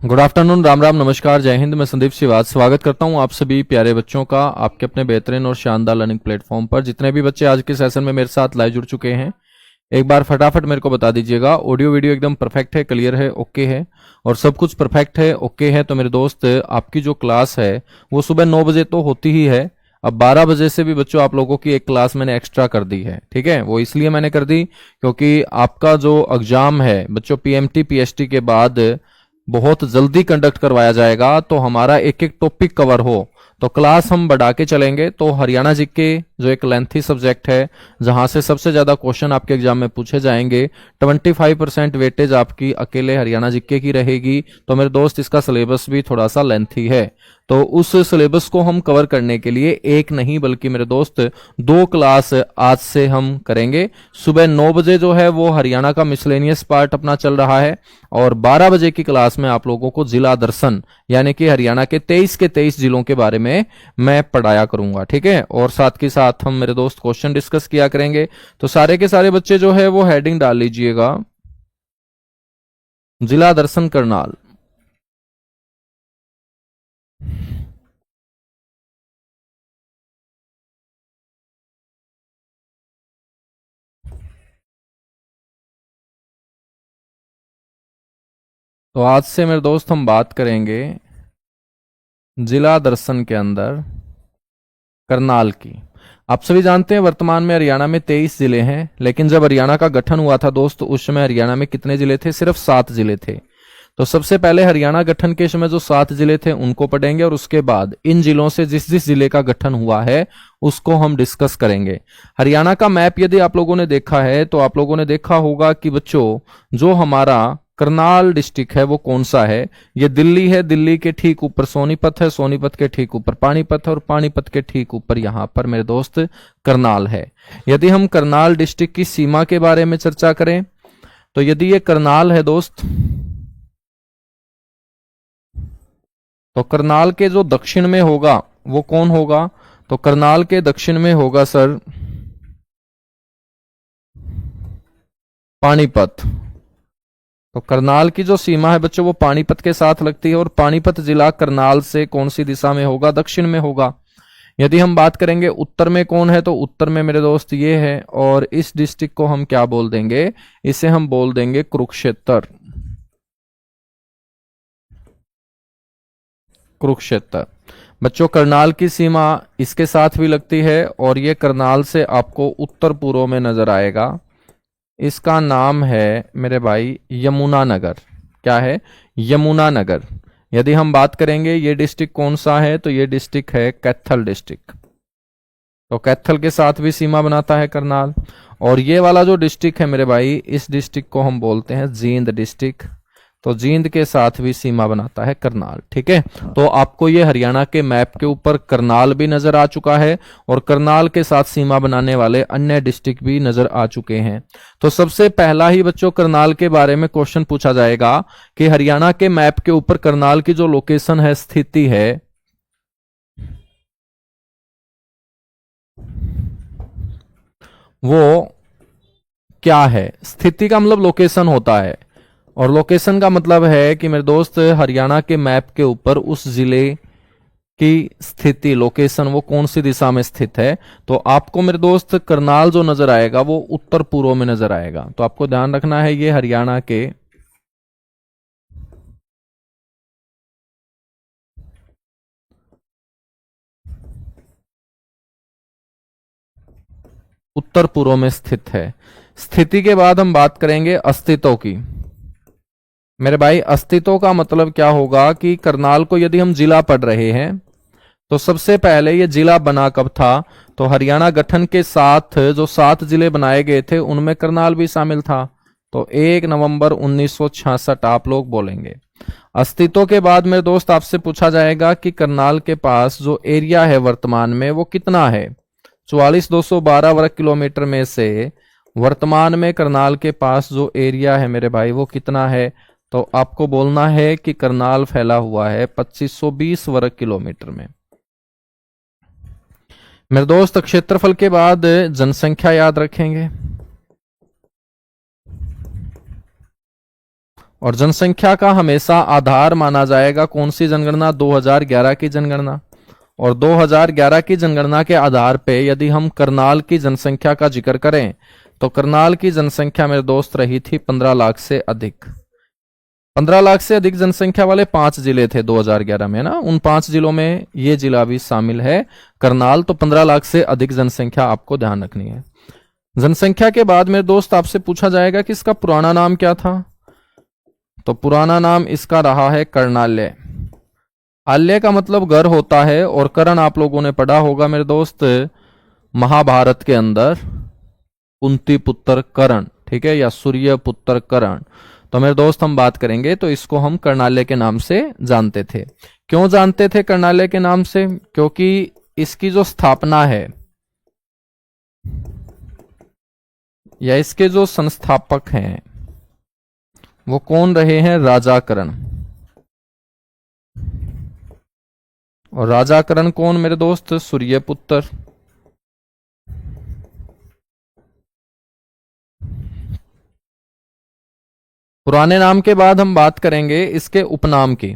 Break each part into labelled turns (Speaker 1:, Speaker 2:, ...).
Speaker 1: Good afternoon, Ram Ram, नमस्कार, जय हिंद। मैं संदीप सिवाज स्वागत करता हूं आप सभी प्यारे बच्चों का आपके अपने बेहतरीन और शानदार लर्निंग प्लेटफॉर्म पर। जितने भी बच्चे आज के सेशन में मेरे साथ लाइव जुड़ चुके हैं, एक बार फटाफट मेरे को बता दीजिएगा। ऑडियो वीडियो एकदम परफेक्ट है, क्लियर है, ओके है और सब कुछ परफेक्ट है, ओके है। तो मेरे दोस्त, आपकी जो क्लास है वो सुबह 9 बजे तो होती ही है। अब 12 बजे से भी बच्चों आप लोगों की एक क्लास मैंने एक्स्ट्रा कर दी है। ठीक है, वो इसलिए मैंने कर दी क्योंकि आपका जो एग्जाम है बच्चों पीएमटी पीएचटी के बाद बहुत जल्दी कंडक्ट करवाया जाएगा, तो हमारा एक एक टॉपिक कवर हो तो क्लास हम बढ़ा के चलेंगे। तो हरियाणा जीके जो एक लेंथी सब्जेक्ट है, जहां से सबसे ज्यादा क्वेश्चन आपके एग्जाम में पूछे जाएंगे, 25% वेटेज आपकी अकेले हरियाणा जीके की रहेगी। तो मेरे दोस्त, इसका सिलेबस भी थोड़ा सा लेंथी है, तो उस सिलेबस को हम कवर करने के लिए एक नहीं बल्कि मेरे दोस्त 2 क्लास आज से हम करेंगे। सुबह 9 बजे जो है वो हरियाणा का मिसलेनियस पार्ट अपना चल रहा है और 12 बजे की क्लास में आप लोगों को जिला दर्शन यानी कि हरियाणा के 23 के 23 जिलों के बारे में मैं पढ़ाया करूंगा। ठीक है, और साथ के साथ हम मेरे दोस्त क्वेश्चन डिस्कस किया करेंगे। तो सारे के सारे बच्चे जो है वो हेडिंग डाल लीजिएगा, जिला दर्शन करनाल। तो आज से मेरे दोस्त हम बात करेंगे जिला दर्शन के अंदर करनाल की। आप सभी जानते हैं वर्तमान में हरियाणा में 23 जिले हैं, लेकिन जब हरियाणा का गठन हुआ था दोस्त, उस समय हरियाणा में कितने जिले थे? सिर्फ 7 जिले थे। तो सबसे पहले हरियाणा गठन के समय जो 7 जिले थे उनको पढ़ेंगे और उसके बाद इन जिलों से जिस जिस जिले का गठन हुआ है उसको हम डिस्कस करेंगे। हरियाणा का मैप यदि आप लोगों ने देखा है तो आप लोगों ने देखा होगा कि बच्चों, जो हमारा करनाल डिस्ट्रिक्ट है वो कौन सा है? ये दिल्ली है, दिल्ली के ठीक ऊपर सोनीपत है, सोनीपत के ठीक ऊपर पानीपत है और पानीपत के ठीक ऊपर यहां पर मेरे दोस्त करनाल है। यदि हम करनाल डिस्ट्रिक्ट की सीमा के बारे में चर्चा करें तो यदि ये करनाल है दोस्त, तो करनाल के जो दक्षिण में होगा वो कौन होगा? तो करनाल के दक्षिण में होगा सर पानीपत। तो करनाल की जो सीमा है बच्चों वो पानीपत के साथ लगती है और पानीपत जिला करनाल से कौन सी दिशा में होगा? दक्षिण में होगा। यदि हम बात करेंगे उत्तर में कौन है, तो उत्तर में मेरे दोस्त ये है और इस डिस्ट्रिक्ट को हम क्या बोल देंगे? इसे हम बोल देंगे कुरुक्षेत्र। कुरुक्षेत्र बच्चों, करनाल की सीमा इसके साथ भी लगती है और ये करनाल से आपको उत्तर पूर्व में नजर आएगा। इसका नाम है मेरे भाई यमुनानगर। क्या है? यमुनानगर। यदि हम बात करेंगे ये डिस्ट्रिक्ट कौन सा है, तो ये डिस्ट्रिक्ट है कैथल डिस्ट्रिक्ट। तो कैथल के साथ भी सीमा बनाता है करनाल। और ये वाला जो डिस्ट्रिक्ट है मेरे भाई, इस डिस्ट्रिक्ट को हम बोलते हैं जींद डिस्ट्रिक्ट। तो जींद के साथ भी सीमा बनाता है करनाल। ठीक है, तो आपको ये हरियाणा के मैप के ऊपर करनाल भी नजर आ चुका है और करनाल के साथ सीमा बनाने वाले अन्य डिस्ट्रिक्ट भी नजर आ चुके हैं। तो सबसे पहला ही बच्चों करनाल के बारे में क्वेश्चन पूछा जाएगा कि हरियाणा के मैप के ऊपर करनाल की जो लोकेशन है, स्थिति है, वो क्या है? स्थिति का मतलब लोकेशन होता है और लोकेशन का मतलब है कि मेरे दोस्त हरियाणा के मैप के ऊपर उस जिले की स्थिति, लोकेशन, वो कौन सी दिशा में स्थित है। तो आपको मेरे दोस्त करनाल जो नजर आएगा वो उत्तर पूर्व में नजर आएगा। तो आपको ध्यान रखना है ये हरियाणा के उत्तर पूर्व में स्थित है। स्थिति के बाद हम बात करेंगे अस्तित्व की। मेरे भाई, अस्तित्व का मतलब क्या होगा कि करनाल को यदि हम जिला पढ़ रहे हैं तो सबसे पहले ये जिला बना कब था? तो हरियाणा गठन के साथ जो 7 जिले बनाए गए थे उनमें करनाल भी शामिल था। तो 1 नवंबर 1966 आप लोग बोलेंगे। अस्तित्व के बाद मेरे दोस्त आपसे पूछा जाएगा कि करनाल के पास जो एरिया है वर्तमान में वो कितना है? 44,212 वर्ग किलोमीटर में से वर्तमान में करनाल के पास जो एरिया है मेरे भाई वो कितना है? तो आपको बोलना है कि करनाल फैला हुआ है 2520 वर्ग किलोमीटर में। मेरे दोस्त, क्षेत्रफल के बाद जनसंख्या याद रखेंगे और जनसंख्या का हमेशा आधार माना जाएगा कौन सी जनगणना? 2011 की जनगणना। और 2011 की जनगणना के आधार पे यदि हम करनाल की जनसंख्या का जिक्र करें तो करनाल की जनसंख्या मेरे दोस्त रही थी 15 लाख से अधिक। 15 लाख से अधिक जनसंख्या वाले 5 जिले थे 2011 में ना, उन 5 जिलों में ये जिला भी शामिल है करनाल। तो 15 लाख से अधिक जनसंख्या आपको ध्यान रखनी है। जनसंख्या के बाद मेरे दोस्त आपसे पूछा जाएगा कि इसका पुराना नाम क्या था? तो पुराना नाम इसका रहा है कर्णाल्य। आल्य का मतलब घर होता है, और कर्ण आप लोगों ने पढ़ा होगा मेरे दोस्त महाभारत के अंदर, कुंती पुत्र कर्ण, ठीक है, या सूर्य पुत्र कर्ण। तो मेरे दोस्त हम बात करेंगे तो इसको हम कर्णाल्य के नाम से जानते थे। क्यों जानते थे कर्णाल्य के नाम से? क्योंकि इसकी जो स्थापना है या इसके जो संस्थापक हैं वो कौन रहे हैं? राजा कर्ण। और राजा कर्ण कौन मेरे दोस्त? सूर्यपुत्र। पुराने नाम के बाद हम बात करेंगे इसके उपनाम की।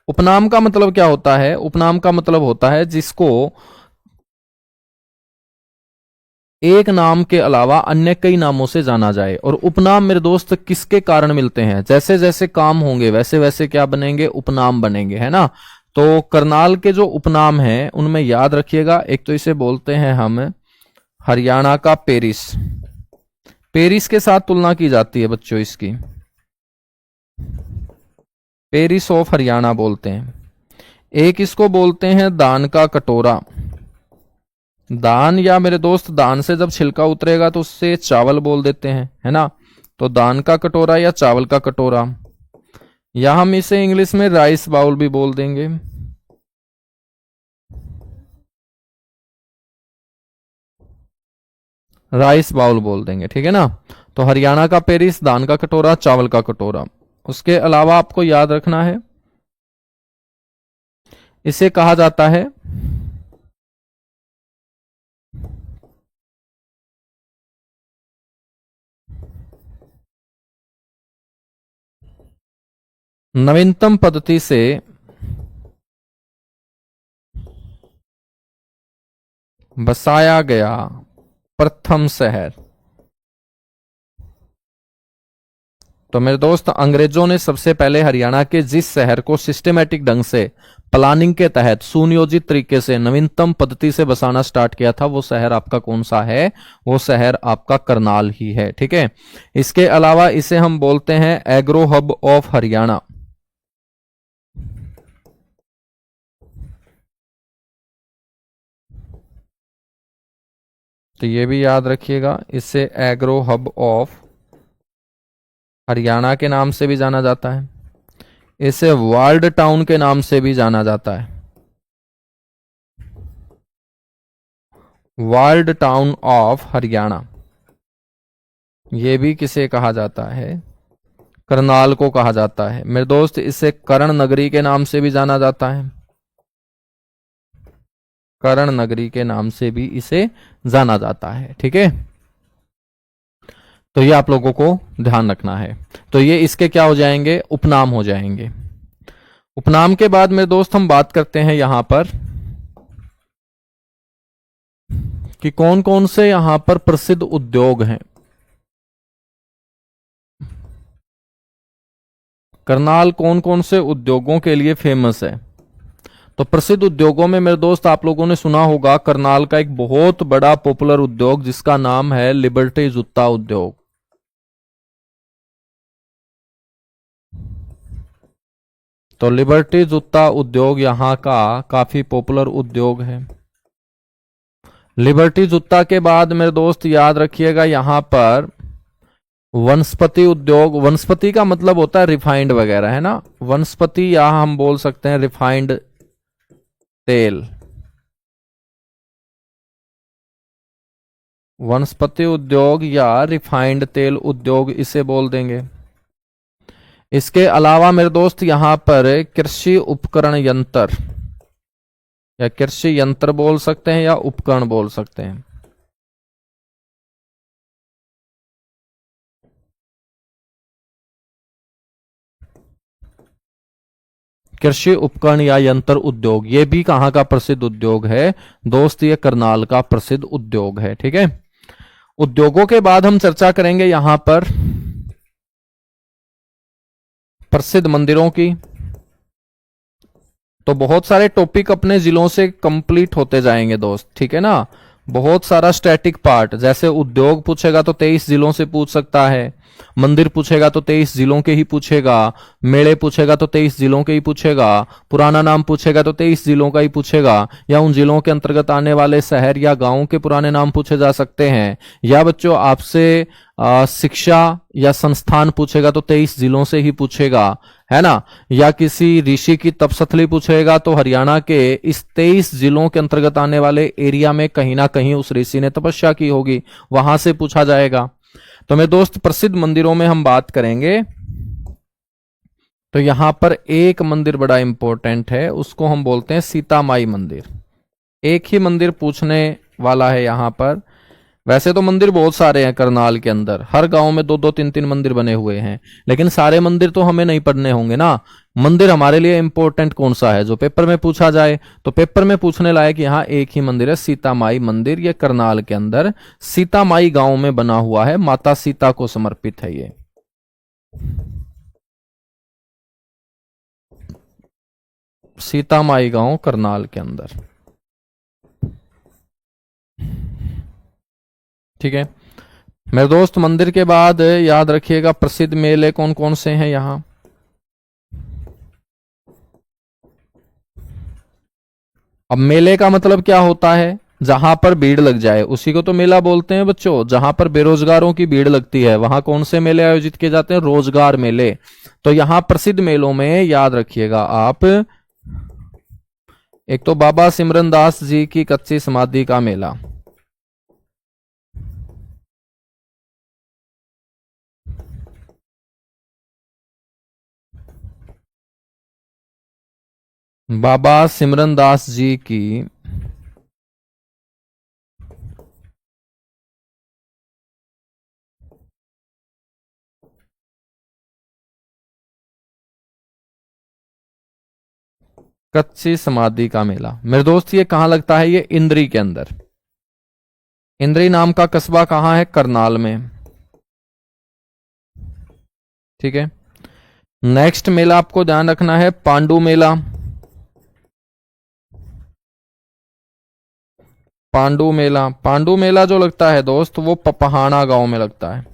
Speaker 1: उपनाम का मतलब क्या होता है? उपनाम का मतलब होता है जिसको एक नाम के अलावा अन्य कई नामों से जाना जाए। और उपनाम मेरे दोस्त किसके कारण मिलते हैं? जैसे जैसे काम होंगे वैसे वैसे क्या बनेंगे? उपनाम बनेंगे, है ना। तो करनाल के जो उपनाम हैं उनमें याद रखिएगा, एक तो इसे बोलते हैं हम हरियाणा का पेरिस। पेरिस के साथ तुलना की जाती है बच्चों इसकी, पेरिस ऑफ हरियाणा बोलते हैं। एक इसको बोलते हैं दान का कटोरा। दान, या मेरे दोस्त दान से जब छिलका उतरेगा तो उससे चावल बोल देते हैं, है ना। तो दान का कटोरा या चावल का कटोरा, या हम इसे इंग्लिश में राइस बाउल भी बोल देंगे। राइस बाउल बोल देंगे, ठीक है ना। तो हरियाणा का पेरिस, दान का कटोरा, चावल का कटोरा। उसके अलावा आपको याद रखना है इसे कहा जाता है नवीनतम पद्धति से बसाया गया प्रथम शहर। तो मेरे दोस्त अंग्रेजों ने सबसे पहले हरियाणा के जिस शहर को सिस्टमेटिक ढंग से प्लानिंग के तहत सुनियोजित तरीके से नवीनतम पद्धति से बसाना स्टार्ट किया था वो शहर आपका कौन सा है? वो शहर आपका करनाल ही है, ठीक है। इसके अलावा इसे हम बोलते हैं एग्रो हब ऑफ हरियाणा। तो ये भी याद रखिएगा, इसे एग्रो हब ऑफ हरियाणा के नाम से भी जाना जाता है। इसे वर्ल्ड टाउन के नाम से भी जाना जाता है, वर्ल्ड टाउन ऑफ हरियाणा। ये भी किसे कहा जाता है? करनाल को कहा जाता है मेरे दोस्त। इसे कर्ण नगरी के नाम से भी जाना जाता है, कर्ण नगरी के नाम से भी इसे जाना जाता है, ठीक है। तो ये आप लोगों को ध्यान रखना है। तो ये इसके क्या हो जाएंगे? उपनाम हो जाएंगे। उपनाम के बाद मेरे दोस्त हम बात करते हैं यहां पर कि कौन कौन से यहां पर प्रसिद्ध उद्योग हैं। करनाल कौन कौन से उद्योगों के लिए फेमस है? तो प्रसिद्ध उद्योगों में मेरे दोस्त आप लोगों ने सुना होगा करनाल का एक बहुत बड़ा पॉपुलर उद्योग जिसका नाम है लिबर्टी जूता उद्योग। तो लिबर्टी जूता उद्योग यहाँ का काफी पॉपुलर उद्योग है। लिबर्टी जूता के बाद मेरे दोस्त याद रखिएगा यहां पर वनस्पति उद्योग। वनस्पति का मतलब होता है रिफाइंड वगैरह, है ना। वनस्पति या हम बोल सकते हैं रिफाइंड तेल। वनस्पति उद्योग या रिफाइंड तेल उद्योग इसे बोल देंगे। इसके अलावा मेरे दोस्त यहां पर कृषि उपकरण यंत्र या कृषि यंत्र बोल सकते हैं या उपकरण बोल सकते हैं। कृषि उपकरण या यंत्र उद्योग, ये भी कहाँ का प्रसिद्ध उद्योग है दोस्त, ये करनाल का प्रसिद्ध उद्योग है। ठीक है, उद्योगों के बाद हम चर्चा करेंगे यहां पर प्रसिद्ध मंदिरों की। तो बहुत सारे टॉपिक अपने जिलों से कंप्लीट होते जाएंगे दोस्त, ठीक है ना। बहुत सारा स्टैटिक पार्ट, जैसे उद्योग पूछेगा तो 23 जिलों से पूछ सकता है, मंदिर पूछेगा तो 23 जिलों के ही पूछेगा, मेले पूछेगा तो 23 जिलों के ही पूछेगा, पुराना नाम पूछेगा तो 23 जिलों का ही पूछेगा, या उन जिलों के अंतर्गत आने वाले शहर या गांवों के पुराने नाम पूछे जा सकते हैं, या बच्चों आपसे शिक्षा या संस्थान पूछेगा तो 23 जिलों से ही पूछेगा, है ना। या किसी ऋषि की तपस्थली पूछेगा तो हरियाणा के इस 23 जिलों के अंतर्गत आने वाले एरिया में कहीं ना कहीं उस ऋषि ने तपस्या की होगी, वहां से पूछा जाएगा। तो मेरे दोस्त प्रसिद्ध मंदिरों में हम बात करेंगे, तो यहां पर एक मंदिर बड़ा इंपॉर्टेंट है, उसको हम बोलते हैं सीता माई मंदिर। एक ही मंदिर पूछने वाला है यहां पर। वैसे तो मंदिर बहुत सारे हैं करनाल के अंदर, हर गांव में 2-2 3-3 मंदिर बने हुए हैं, लेकिन सारे मंदिर तो हमें नहीं पढ़ने होंगे ना। मंदिर हमारे लिए इंपॉर्टेंट कौन सा है जो पेपर में पूछा जाए, तो पेपर में पूछने लायक यहाँ एक ही मंदिर है, सीता माई मंदिर। ये करनाल के अंदर सीता माई गांव में बना हुआ है, माता सीता को समर्पित है ये। सीता माई गांव करनाल के अंदर, ठीक है मेरे दोस्त। मंदिर के बाद याद रखिएगा प्रसिद्ध मेले कौन कौन से हैं यहां। अब मेले का मतलब क्या होता है, जहां पर भीड़ लग जाए उसी को तो मेला बोलते हैं बच्चों। जहां पर बेरोजगारों की भीड़ लगती है वहां कौन से मेले आयोजित किए जाते हैं, रोजगार मेले। तो यहां प्रसिद्ध मेलों में याद रखिएगा आप, एक तो बाबा सिमरन दास जी की कच्ची समाधि का मेला, बाबा सिमरन दास जी की कच्ची समाधि का मेला। मेरे दोस्त ये कहां लगता है, ये इंद्री के अंदर। इंद्री नाम का कस्बा कहां है, करनाल में, ठीक है। नेक्स्ट मेला आपको ध्यान रखना है पांडु मेला। पांडु मेला, पांडु मेला जो लगता है दोस्त वो पपहाना गांव में लगता है।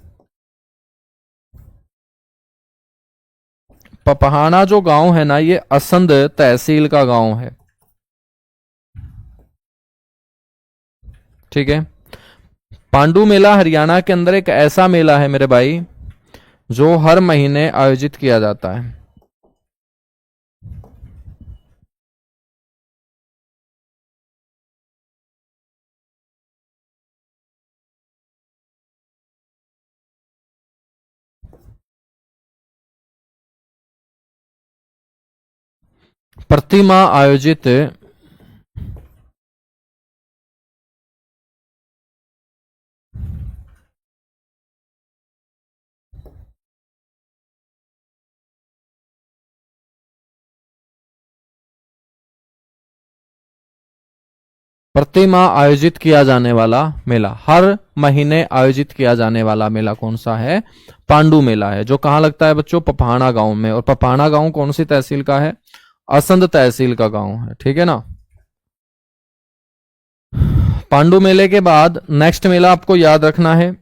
Speaker 1: पपहाना जो गांव है ना, ये असंध तहसील का गांव है, ठीक है। पांडु मेला हरियाणा के अंदर एक ऐसा मेला है मेरे भाई जो हर महीने आयोजित किया जाता है। प्रतिमा आयोजित प्रतिमा आयोजित किया जाने वाला मेला, हर महीने आयोजित किया जाने वाला मेला कौन सा है, पांडु मेला है, जो कहां लगता है बच्चों, पपहाना गांव में। और पपहाना गांव कौन सी तहसील का है, असंध तहसील का गांव है, ठीक है ना। पांडु मेले के बाद नेक्स्ट मेला आपको याद रखना है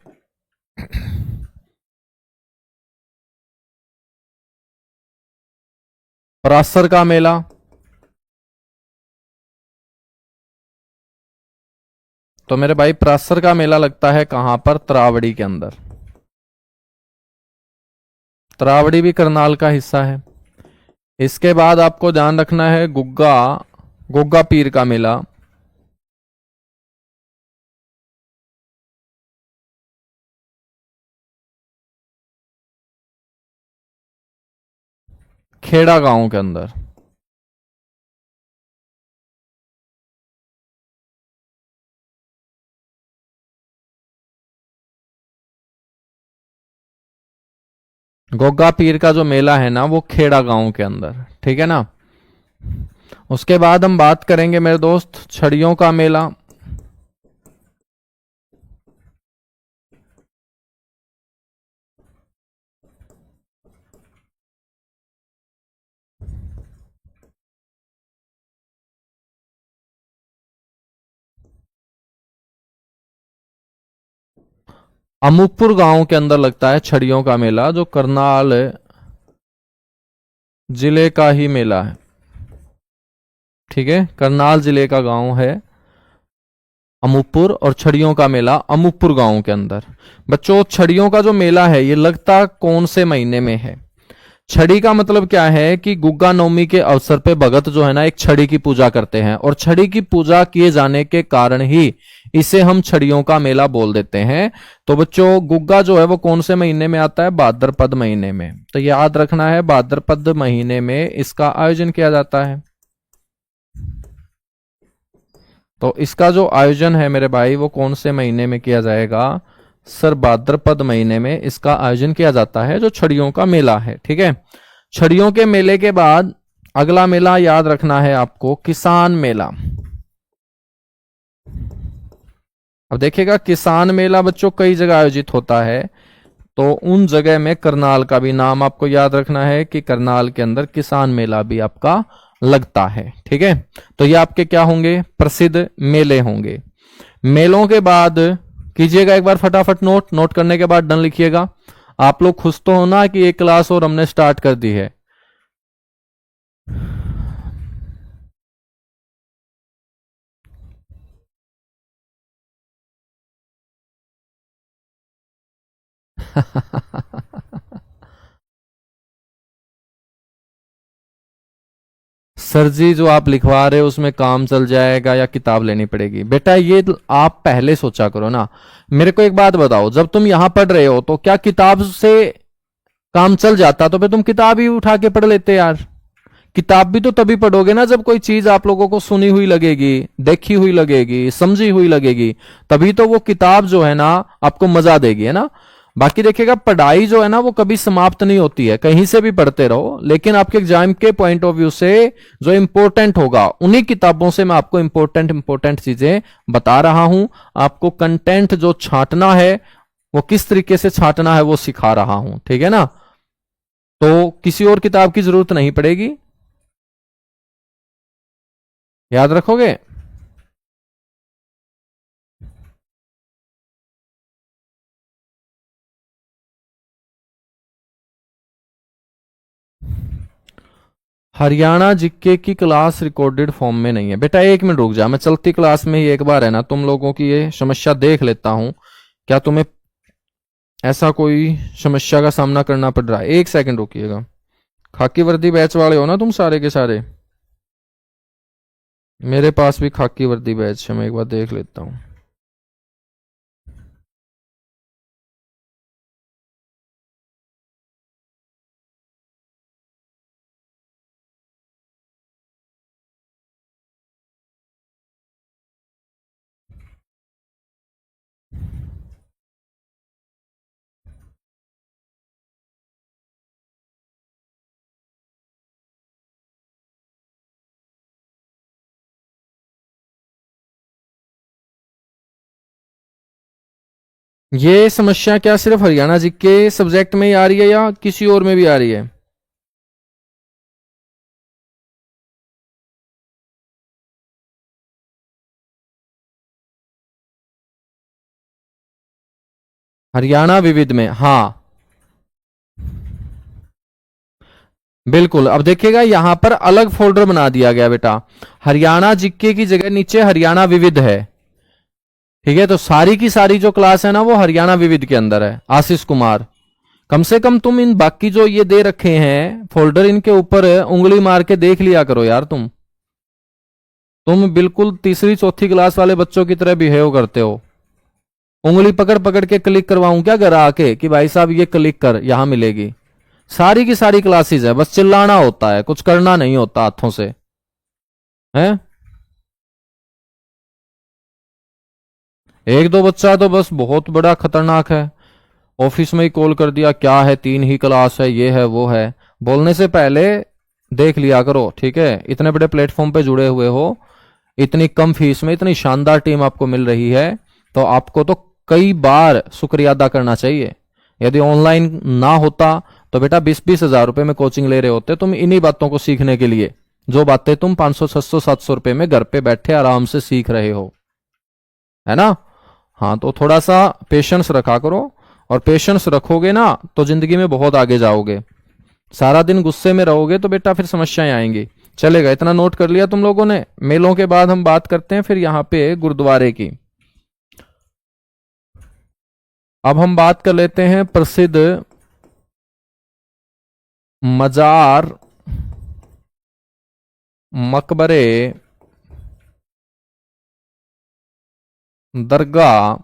Speaker 1: परासर का मेला। तो मेरे भाई परासर का मेला लगता है कहां पर, तरावड़ी के अंदर। तरावड़ी भी करनाल का हिस्सा है। इसके बाद आपको ध्यान रखना है गुग्गा, गुग्गा पीर का मेला। खेड़ा गांव के अंदर। गोगा पीर का जो मेला है ना वो खेड़ा गांव के अंदर, ठीक है ना। उसके बाद हम बात करेंगे मेरे दोस्त छड़ियों का मेला। अमूकपुर गांव के अंदर लगता है छड़ियों का मेला, जो करनाल जिले का ही मेला है। ठीक है, करनाल जिले का गांव है अमूकपुर, और छड़ियों का मेला अमूकपुर गांव के अंदर। बच्चों, छड़ियों का जो मेला है ये लगता कौन से महीने में है? छड़ी का मतलब क्या है कि गुग्गा नवमी के अवसर पे भगत जो है ना एक छड़ी की पूजा करते हैं, और छड़ी की पूजा किए जाने के कारण ही इसे हम छड़ियों का मेला बोल देते हैं। तो बच्चों, गुग्गा जो है वो कौन से महीने में आता है? भाद्रपद महीने में। तो याद रखना है, भाद्रपद महीने में इसका आयोजन किया जाता है। तो इसका जो आयोजन है मेरे भाई वो कौन से महीने में किया जाएगा? सर, भाद्रपद महीने में इसका आयोजन किया जाता है, जो छड़ियों का मेला है। ठीक है, छड़ियों के मेले के बाद अगला मेला याद रखना है आपको, किसान मेला। अब देखिएगा, किसान मेला बच्चों कई जगह आयोजित होता है, तो उन जगह में करनाल का भी नाम आपको याद रखना है कि करनाल के अंदर किसान मेला भी आपका लगता है। ठीक है, तो ये आपके क्या होंगे? प्रसिद्ध मेले होंगे। मेलों के बाद कीजिएगा एक बार फटाफट नोट, नोट करने के बाद डन लिखिएगा। आप लोग खुश तो हो ना कि एक क्लास और हमने स्टार्ट कर दी है? सर जी, जो आप लिखवा रहे हो उसमें काम चल जाएगा या किताब लेनी पड़ेगी? बेटा, ये आप पहले सोचा करो ना। मेरे को एक बात बताओ, जब तुम यहां पढ़ रहे हो तो क्या किताब से काम चल जाता तो फिर तुम किताब ही उठा के पढ़ लेते यार। किताब भी तो तभी पढ़ोगे ना जब कोई चीज आप लोगों को सुनी हुई लगेगी, देखी हुई लगेगी, समझी हुई लगेगी, तभी तो वो किताब जो है ना आपको मजा देगी, है ना। बाकी देखिएगा, पढ़ाई जो है ना वो कभी समाप्त नहीं होती है, कहीं से भी पढ़ते रहो, लेकिन आपके एग्जाम के पॉइंट ऑफ व्यू से जो इंपॉर्टेंट होगा उन्हीं किताबों से मैं आपको इंपॉर्टेंट चीजें बता रहा हूं। आपको कंटेंट जो छांटना है वो किस तरीके से छांटना है वो सिखा रहा हूं, ठीक है ना। तो किसी और किताब की जरूरत नहीं पड़ेगी, याद रखोगे। हरियाणा जीके की क्लास रिकॉर्डेड फॉर्म में नहीं है। बेटा एक मिनट रुक जा, मैं चलती क्लास में ही एक बार है ना तुम लोगों की ये समस्या देख लेता हूं, क्या तुम्हें ऐसा कोई समस्या का सामना करना पड़ रहा है? एक सेकंड रुकिएगा। खाकी वर्दी बैच वाले हो ना तुम सारे के सारे? मेरे पास भी खाकी वर्दी बैच है, मैं एक बार देख लेता हूं। ये समस्या क्या सिर्फ हरियाणा जीके सब्जेक्ट में ही आ रही है या किसी और में भी आ रही है? हरियाणा विविध में, हाँ बिल्कुल। अब देखिएगा यहां पर अलग फोल्डर बना दिया गया बेटा, हरियाणा जीके की जगह नीचे हरियाणा विविध है। ठीक है, तो सारी की सारी जो क्लास है ना वो हरियाणा विविध के अंदर है। आशीष कुमार, कम से कम तुम इन बाकी जो ये दे रखे हैं फोल्डर, इनके ऊपर उंगली मार के देख लिया करो यार। तुम बिल्कुल तीसरी चौथी क्लास वाले बच्चों की तरह बिहेव करते हो। उंगली पकड़ पकड़ के क्लिक करवाऊं क्या घर आके कि भाई साहब ये क्लिक कर, यहां मिलेगी। सारी की सारी क्लासेस है, बस चिल्लाना होता है, कुछ करना नहीं होता हाथों से, है। एक दो बच्चा तो बस बहुत बड़ा खतरनाक है, ऑफिस में ही कॉल कर दिया क्या है, तीन ही क्लास है, ये है वो है। बोलने से पहले देख लिया करो, ठीक है। इतने बड़े प्लेटफॉर्म पे जुड़े हुए हो, इतनी कम फीस में इतनी शानदार टीम आपको मिल रही है, तो आपको तो कई बार शुक्रिया अदा करना चाहिए। यदि ऑनलाइन ना होता तो बेटा 20-20 हजार रुपए में कोचिंग ले रहे होते तुम इन्हीं बातों को सीखने के लिए, जो बातें तुम 500 600 700 रुपए में घर पे बैठे आराम से सीख रहे हो, है ना। हाँ, तो थोड़ा सा पेशेंस रखा करो, और पेशेंस रखोगे ना तो जिंदगी में बहुत आगे जाओगे। सारा दिन गुस्से में रहोगे तो बेटा फिर समस्याएं आएंगी। चलेगा, इतना नोट कर लिया तुम लोगों ने। मेलों के बाद हम बात करते हैं फिर यहाँ पे गुरुद्वारे की। अब हम बात कर लेते हैं प्रसिद्ध मजार, मकबरे, दरगाह,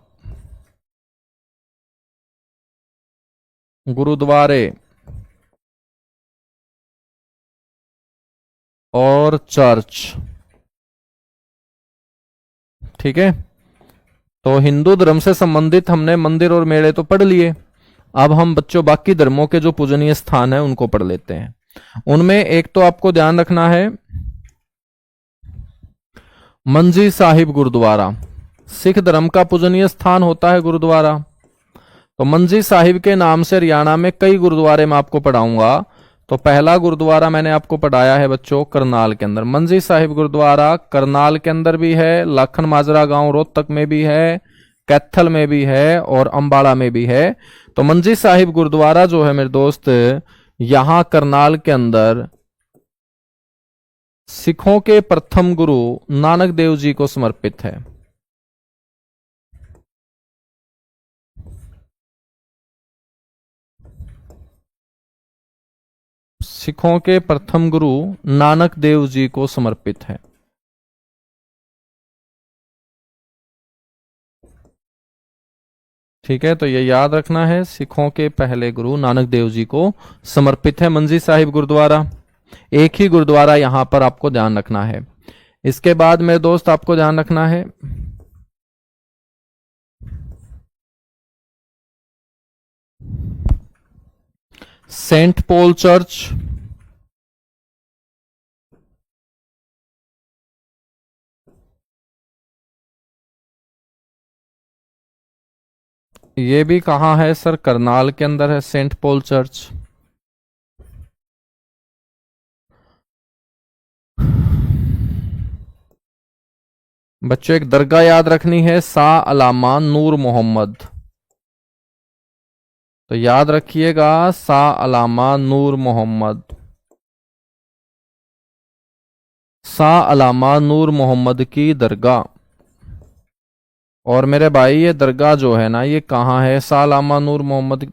Speaker 1: गुरुद्वारे और चर्च, ठीक है। तो हिंदू धर्म से संबंधित हमने मंदिर और मेले तो पढ़ लिए। अब हम बच्चों बाकी धर्मों के जो पूजनीय स्थान है उनको पढ़ लेते हैं। उनमें एक तो आपको ध्यान रखना है मंजी साहिब गुरुद्वारा। सिख धर्म का पूजनीय स्थान होता है गुरुद्वारा। तो मंजी साहिब के नाम से हरियाणा में कई गुरुद्वारे मैं आपको पढ़ाऊंगा। तो पहला गुरुद्वारा मैंने आपको पढ़ाया है बच्चों करनाल के अंदर, मंजी साहिब गुरुद्वारा करनाल के अंदर भी है, लाखन माजरा गांव रोहतक में भी है, कैथल में भी है और अंबाला में भी है। तो मंजी साहिब गुरुद्वारा जो है मेरे दोस्त, यहां करनाल के अंदर सिखों के प्रथम गुरु नानक देव जी को समर्पित है। सिखों के प्रथम गुरु नानक देव जी को समर्पित है। ठीक है, तो ये याद रखना है, सिखों के पहले गुरु नानक देव जी को समर्पित है मंजी साहिब गुरुद्वारा। एक ही गुरुद्वारा यहां पर आपको ध्यान रखना है। इसके बाद मेरे दोस्त आपको ध्यान रखना है सेंट पॉल चर्च, ये भी कहां है सर? करनाल के अंदर है सेंट पॉल चर्च। बच्चों एक दरगाह याद रखनी है, शाह अलामा नूर मोहम्मद। तो याद रखिएगा शाह अलामा नूर मोहम्मद, शाह अलामा नूर मोहम्मद की दरगाह। और मेरे भाई ये दरगाह जो है ना, ये कहाँ है? शाह अलामा नूर मोहम्मद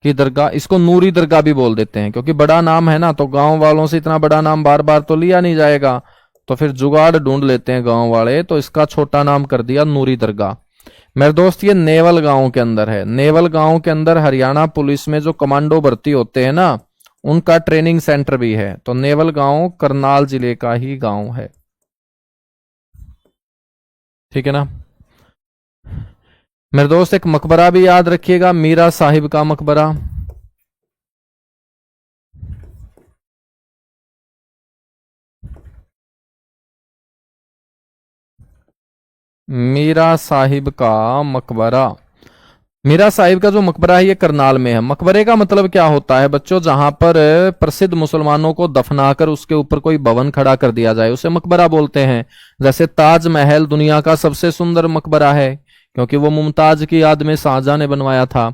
Speaker 1: की दरगाह, इसको नूरी दरगाह भी बोल देते हैं, क्योंकि बड़ा नाम है ना, तो गांव वालों से इतना बड़ा नाम बार बार तो लिया नहीं जाएगा, तो फिर जुगाड़ ढूंढ लेते हैं गांव वाले, तो इसका छोटा नाम कर दिया नूरी दरगाह। मेरे दोस्त ये नेवल गांव के अंदर है। नेवल गांव के अंदर हरियाणा पुलिस में जो कमांडो भर्ती होते हैं ना, उनका ट्रेनिंग सेंटर भी है। तो नेवल गांव करनाल जिले का ही गांव है, ठीक है ना। मेरे दोस्त एक मकबरा भी याद रखिएगा, मीरा साहिब का मकबरा। मीरा साहिब का मकबरा, मीरा साहिब का जो मकबरा है ये करनाल में है। मकबरे का मतलब क्या होता है बच्चों? जहां पर प्रसिद्ध मुसलमानों को दफनाकर उसके ऊपर कोई भवन खड़ा कर दिया जाए, उसे मकबरा बोलते हैं। जैसे ताजमहल दुनिया का सबसे सुंदर मकबरा है, क्योंकि वो मुमताज की याद में शाहजहां ने बनवाया था।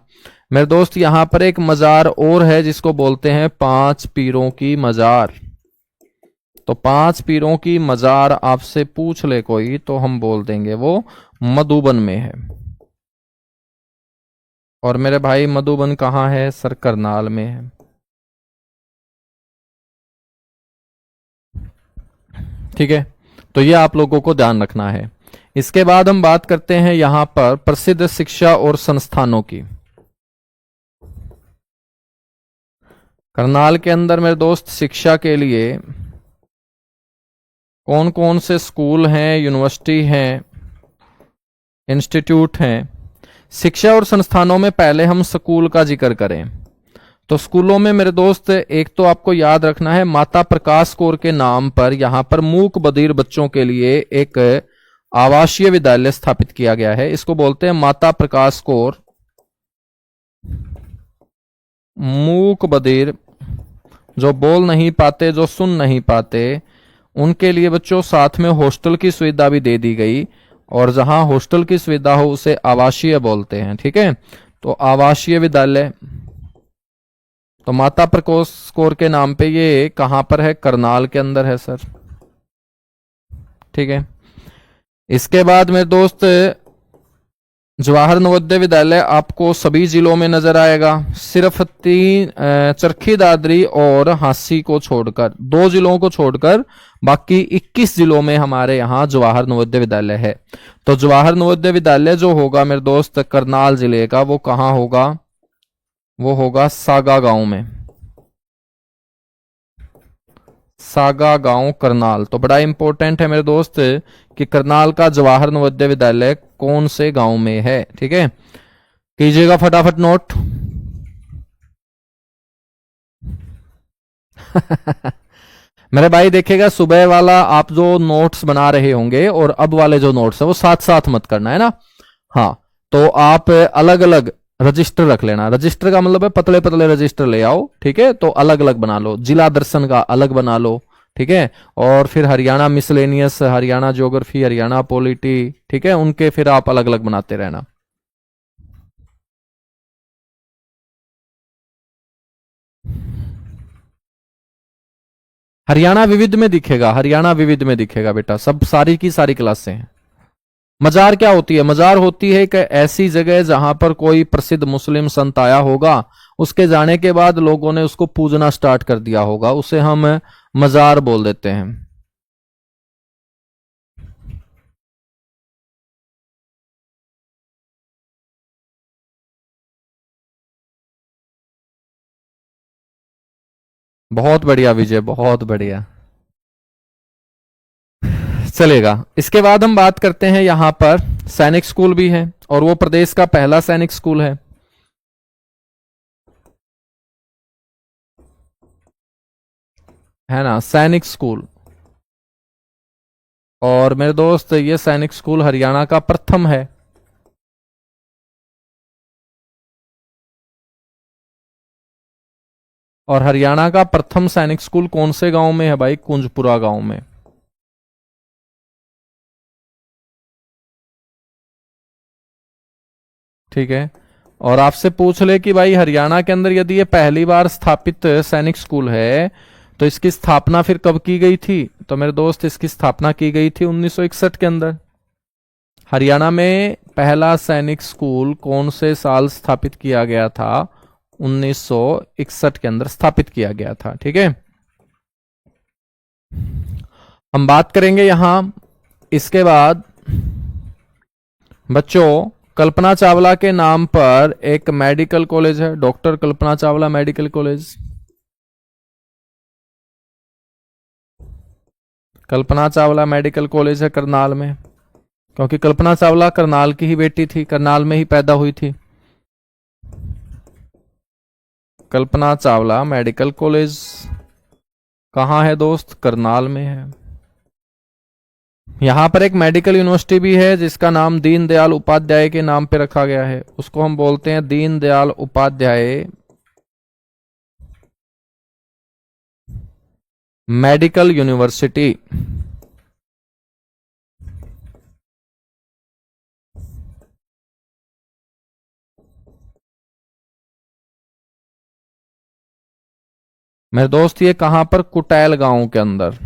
Speaker 1: मेरे दोस्त यहां पर एक मजार और है जिसको बोलते हैं 5 पीरों की मजार। तो 5 पीरों की मजार आपसे पूछ ले कोई तो हम बोल देंगे वो मधुबन में है। और मेरे भाई मधुबन कहाँ है सर? करनाल में है। ठीक है, तो ये आप लोगों को ध्यान रखना है। इसके बाद हम बात करते हैं यहां पर प्रसिद्ध शिक्षा और संस्थानों की। करनाल के अंदर मेरे दोस्त शिक्षा के लिए कौन कौन से स्कूल हैं, यूनिवर्सिटी हैं, इंस्टीट्यूट हैं। शिक्षा और संस्थानों में पहले हम स्कूल का जिक्र करें तो स्कूलों में मेरे दोस्त एक तो आपको याद रखना है, माता प्रकाश कौर के नाम पर यहां पर मूक बधिर बच्चों के लिए एक आवासीय विद्यालय स्थापित किया गया है। इसको बोलते हैं माता प्रकाश कौर मूक बधिर, जो बोल नहीं पाते, जो सुन नहीं पाते, उनके लिए बच्चों साथ में हॉस्टल की सुविधा भी दे दी गई। और जहां हॉस्टल की सुविधा हो उसे आवासीय बोलते हैं। ठीक है, तो आवासीय विद्यालय, तो माता प्रकाश कौर के नाम पे ये कहां पर है? करनाल के अंदर है सर। ठीक है, इसके बाद मेरे दोस्त जवाहर नवोदय विद्यालय आपको सभी जिलों में नजर आएगा, सिर्फ 3 चरखी दादरी और हांसी को छोड़कर, 2 जिलों को छोड़कर बाकी 21 जिलों में हमारे यहाँ जवाहर नवोदय विद्यालय है। तो जवाहर नवोदय विद्यालय जो होगा मेरे दोस्त करनाल जिले का, वो कहाँ होगा? वो होगा सागा गांव में, सागा गांव करनाल। तो बड़ा इंपॉर्टेंट है मेरे दोस्त कि करनाल का जवाहर नवोदय विद्यालय कौन से गांव में है। ठीक है, कीजिएगा फटाफट नोट। मेरे भाई देखिएगा, सुबह वाला आप जो नोट्स बना रहे होंगे और अब वाले जो नोट्स है वो साथ साथ मत करना है ना। हाँ, तो आप अलग अलग रजिस्टर रख लेना। रजिस्टर का मतलब है पतले पतले रजिस्टर ले आओ। ठीक है, तो अलग अलग बना लो, जिला दर्शन का अलग बना लो। ठीक है, और फिर Haryana miscellaneous, Haryana geography, Haryana polity, ठीक है, उनके फिर आप अलग अलग बनाते रहना। हरियाणा विविध में दिखेगा, हरियाणा विविध में दिखेगा बेटा, सब सारी की सारी क्लासें हैं। मजार क्या होती है? मजार होती है कि ऐसी जगह जहां पर कोई प्रसिद्ध मुस्लिम संत आया होगा, उसके जाने के बाद लोगों ने उसको पूजना स्टार्ट कर दिया होगा, उसे हम मजार बोल देते हैं। बहुत बढ़िया विजय, बहुत बढ़िया, चलेगा। इसके बाद हम बात करते हैं, यहां पर सैनिक स्कूल भी है और वो प्रदेश का पहला सैनिक स्कूल है ना, सैनिक स्कूल। और मेरे दोस्त ये सैनिक स्कूल हरियाणा का प्रथम है। और हरियाणा का प्रथम सैनिक स्कूल कौन से गांव में है भाई? कुंजपुरा गांव में। ठीक है, और आपसे पूछ ले कि भाई हरियाणा के अंदर यदि ये पहली बार स्थापित सैनिक स्कूल है तो इसकी स्थापना फिर कब की गई थी? तो मेरे दोस्त इसकी स्थापना की गई थी 1961 के अंदर। हरियाणा में पहला सैनिक स्कूल कौन से साल स्थापित किया गया था? 1961 के अंदर स्थापित किया गया था। ठीक है, हम बात करेंगे यहां। इसके बाद बच्चों, कल्पना चावला के नाम पर एक मेडिकल कॉलेज है, doctor Kalpana Chawla medical college. Kalpana Chawla medical college है करनाल में, क्योंकि कल्पना चावला करनाल की ही बेटी थी, करनाल में ही पैदा हुई थी। कल्पना चावला मेडिकल कॉलेज कहां है दोस्त? करनाल में है। यहां पर एक मेडिकल यूनिवर्सिटी भी है जिसका नाम दीनदयाल उपाध्याय के नाम पे रखा गया है, उसको हम बोलते हैं दीनदयाल उपाध्याय मेडिकल यूनिवर्सिटी। मेरे दोस्त ये कहां पर? कुटैल गांव के अंदर।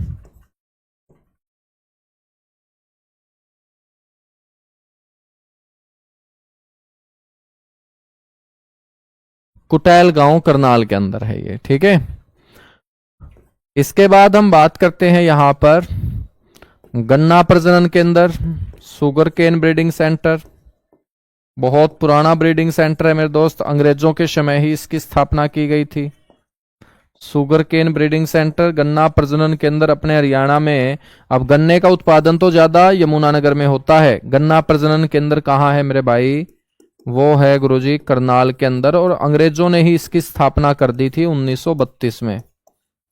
Speaker 1: कुटैल गांव करनाल के अंदर है ये। ठीक है, इसके बाद हम बात करते हैं यहां पर गन्ना प्रजनन केंद्र, शुगर केन ब्रीडिंग सेंटर। बहुत पुराना ब्रीडिंग सेंटर है मेरे दोस्त, अंग्रेजों के समय ही इसकी स्थापना की गई थी। शुगर केन ब्रीडिंग सेंटर, गन्ना प्रजनन केंद्र अपने हरियाणा में। अब गन्ने का उत्पादन तो ज्यादा यमुनानगर में होता है, गन्ना प्रजनन केंद्र कहाँ है मेरे भाई? वो है गुरुजी करनाल के अंदर, और अंग्रेजों ने ही इसकी स्थापना कर दी थी 1932 में,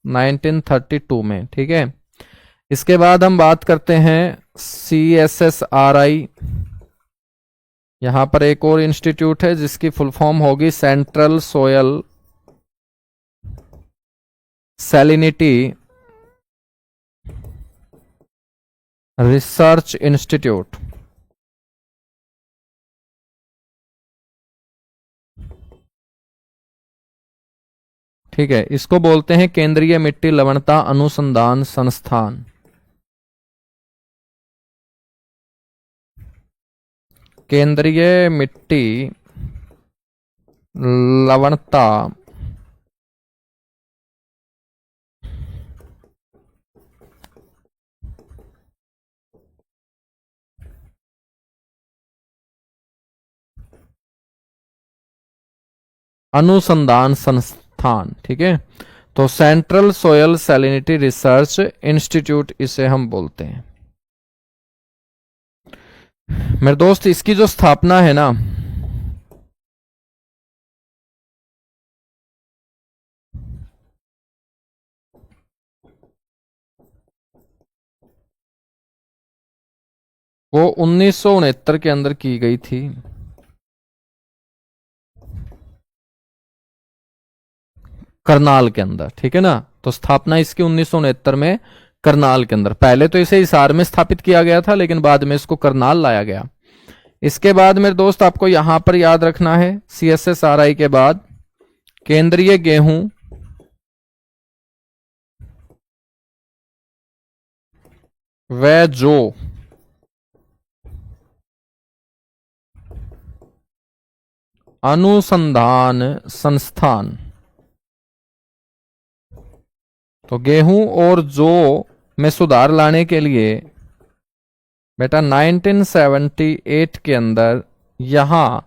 Speaker 1: 1932 में। ठीक है, इसके बाद हम बात करते हैं CSSRI। यहां पर एक और इंस्टीट्यूट है जिसकी फुल फॉर्म होगी central soil salinity research Institute. ठीक है, इसको बोलते हैं केंद्रीय मिट्टी लवणता अनुसंधान संस्थान। केंद्रीय मिट्टी लवणता अनुसंधान संस्थान। ठीक है, तो central soil salinity research institute इसे हम बोलते हैं। मेरे दोस्त, इसकी जो स्थापना है ना, वो 1969 के अंदर की गई थी। करनाल के अंदर। ठीक है ना, तो स्थापना इसकी 1969 में करनाल के अंदर। पहले तो इसे हिसार में स्थापित किया गया था, लेकिन बाद में इसको करनाल लाया गया। इसके बाद मेरे दोस्त आपको यहां पर याद रखना है, CSSRI के बाद केंद्रीय गेहूं व जौ अनुसंधान संस्थान। तो गेहूं और जौ में सुधार लाने के लिए बेटा 1978 के अंदर यहां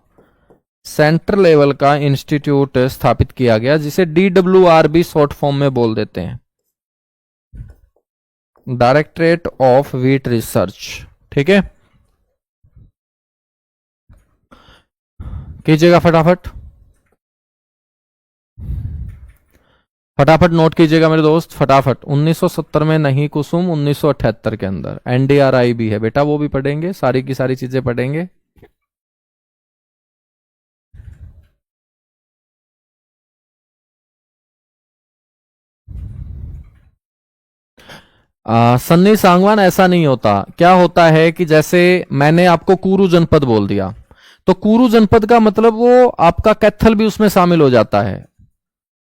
Speaker 1: सेंट्रल लेवल का इंस्टीट्यूट स्थापित किया गया, जिसे DWR शॉर्ट फॉर्म में बोल देते हैं, डायरेक्टरेट ऑफ व्हीट रिसर्च। ठीक है, कीजिएगा फटाफट फटाफट नोट कीजिएगा मेरे दोस्त, फटाफट। 1970 में नहीं कुसुम, 1978 के अंदर। NDRI भी है बेटा, वो भी पढ़ेंगे, सारी की सारी चीजें पढ़ेंगे। सन्नी सांगवान, ऐसा नहीं होता। क्या होता है कि जैसे मैंने आपको कुरु जनपद बोल दिया, तो कुरु जनपद का मतलब वो आपका कैथल भी उसमें शामिल हो जाता है।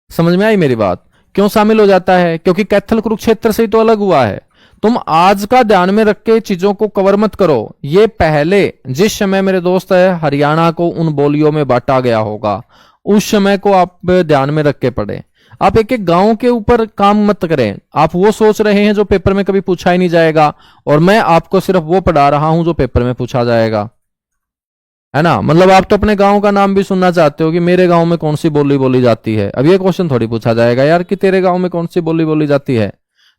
Speaker 1: समझ में आई मेरी बात? क्यों शामिल हो जाता है? क्योंकि कैथल कुरुक्षेत्र से ही तो अलग हुआ है। तुम आज का ध्यान में रख के चीजों को कवर मत करो। ये पहले जिस समय मेरे दोस्त है हरियाणा को उन बोलियों में बांटा गया होगा, उस समय को आप ध्यान में रख के पढ़े। आप एक एक गांव के ऊपर काम मत करें। आप वो सोच रहे हैं जो पेपर में कभी पूछा ही नहीं जाएगा, और मैं आपको सिर्फ वो पढ़ा रहा हूं जो पेपर में पूछा जाएगा, है ना। मतलब आप तो अपने गांव का नाम भी सुनना चाहते हो कि मेरे गांव में कौन सी बोली बोली जाती है। अब ये क्वेश्चन थोड़ी पूछा जाएगा यार कि तेरे गांव में कौन सी बोली बोली जाती है,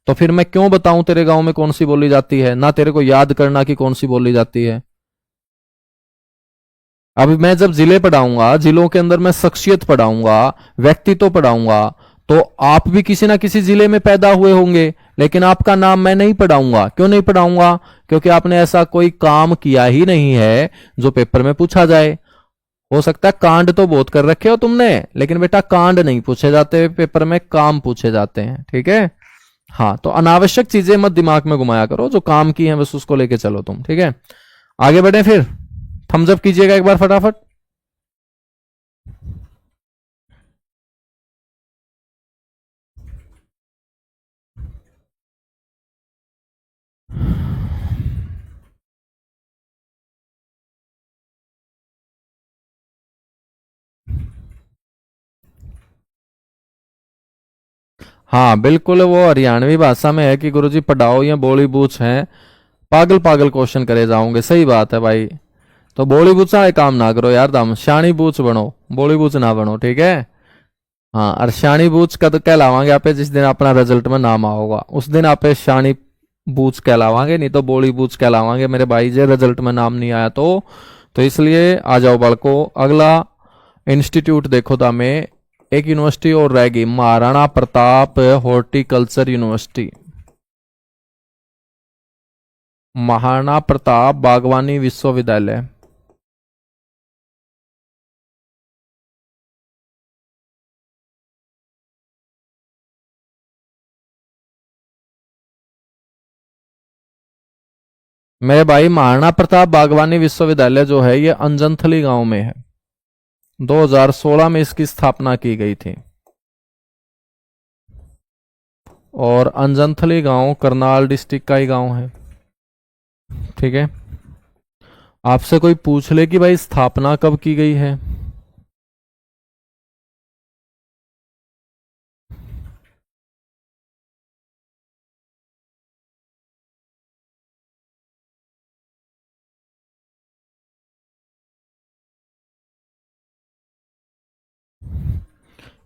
Speaker 1: तो फिर मैं क्यों बताऊं तेरे गांव में कौन सी बोली जाती है, ना तेरे को याद करना कि कौन सी बोली जाती है। अब मैं जब जिले पढ़ाऊंगा, जिलों के अंदर मैं शख्सियत पढ़ाऊंगा, व्यक्तित्व पढ़ाऊंगा, तो आप भी किसी ना किसी जिले में पैदा हुए होंगे, लेकिन आपका नाम मैं नहीं पढ़ाऊंगा। क्यों नहीं पढ़ाऊंगा? क्योंकि आपने ऐसा कोई काम किया ही नहीं है जो पेपर में पूछा जाए। हो सकता है कांड तो बहुत कर रखे हो तुमने, लेकिन बेटा कांड नहीं पूछे जाते पेपर में, काम पूछे जाते हैं। ठीक है, हाँ, तो अनावश्यक चीजें मत दिमाग में घुमाया करो, जो काम की है बस उसको लेके चलो तुम। ठीक है, आगे बढ़े फिर। थम्स अप कीजिएगा एक बार फटाफट। हाँ बिल्कुल, वो हरियाणवी भाषा में है कि गुरुजी पढ़ाओ या बोली बूझ हैं, पागल पागल क्वेश्चन करे जाओगे। सही बात है भाई, तो बोली बूझ वाले काम ना करो यार, दम शानी बूझ बनो, बोली बूझ ना बनो। ठीक है, हाँ, और शानी बूझ कद कहलावांगे आपे जिस दिन अपना रिजल्ट में नाम आओगा, उस दिन आपे शानी बूझ कहलावांगे, नहीं तो बोली बूझ कहलावांगे मेरे भाई। जे रिजल्ट में नाम नहीं आया तो तो इसलिए आ जाओ बालको, अगला इंस्टीट्यूट देखो तामे एक यूनिवर्सिटी और रहेगी, महाराणा प्रताप हॉर्टिकल्चर यूनिवर्सिटी, महाराणा प्रताप बागवानी विश्वविद्यालय। मेरे भाई महाराणा प्रताप बागवानी विश्वविद्यालय जो है ये अंजनथली गांव में है। 2016 में इसकी स्थापना की गई थी और अंजनथली गांव करनाल डिस्ट्रिक्ट का ही गांव है। ठीक है, आपसे कोई पूछ ले कि भाई स्थापना कब की गई है,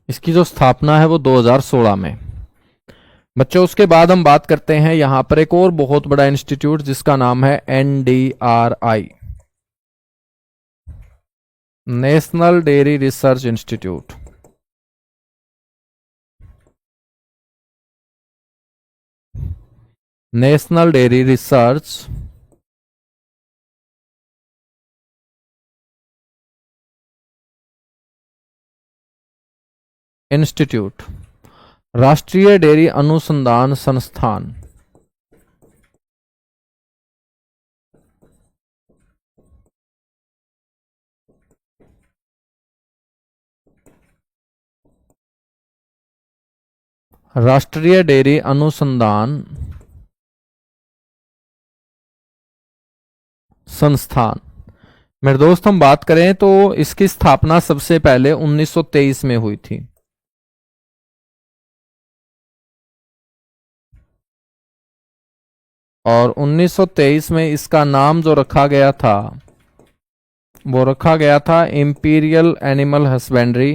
Speaker 1: इसकी जो स्थापना है वो 2016 में। बच्चों उसके बाद हम बात करते हैं यहां पर एक और बहुत बड़ा इंस्टीट्यूट जिसका नाम है NDRI, national dairy research institute. National dairy research institute, राष्ट्रीय डेयरी अनुसंधान संस्थान। राष्ट्रीय डेयरी अनुसंधान संस्थान। मेरे दोस्त हम बात करें तो इसकी स्थापना सबसे पहले 1923 में हुई थी। और 1923 में इसका नाम जो रखा गया था वो रखा गया था Imperial Animal Husbandry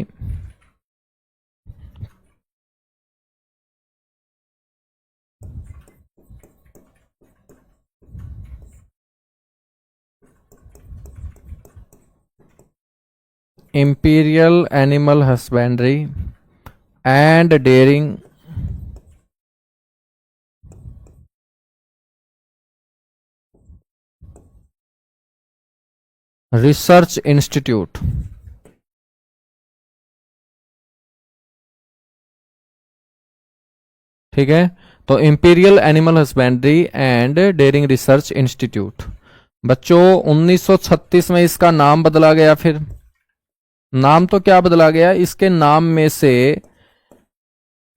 Speaker 1: Imperial Animal Husbandry and Dairying Research Institute. ठीक है, तो Imperial Animal Husbandry and Dairying Research Institute. बच्चों 1936 में इसका नाम बदला गया। फिर नाम तो क्या बदला गया, इसके नाम में से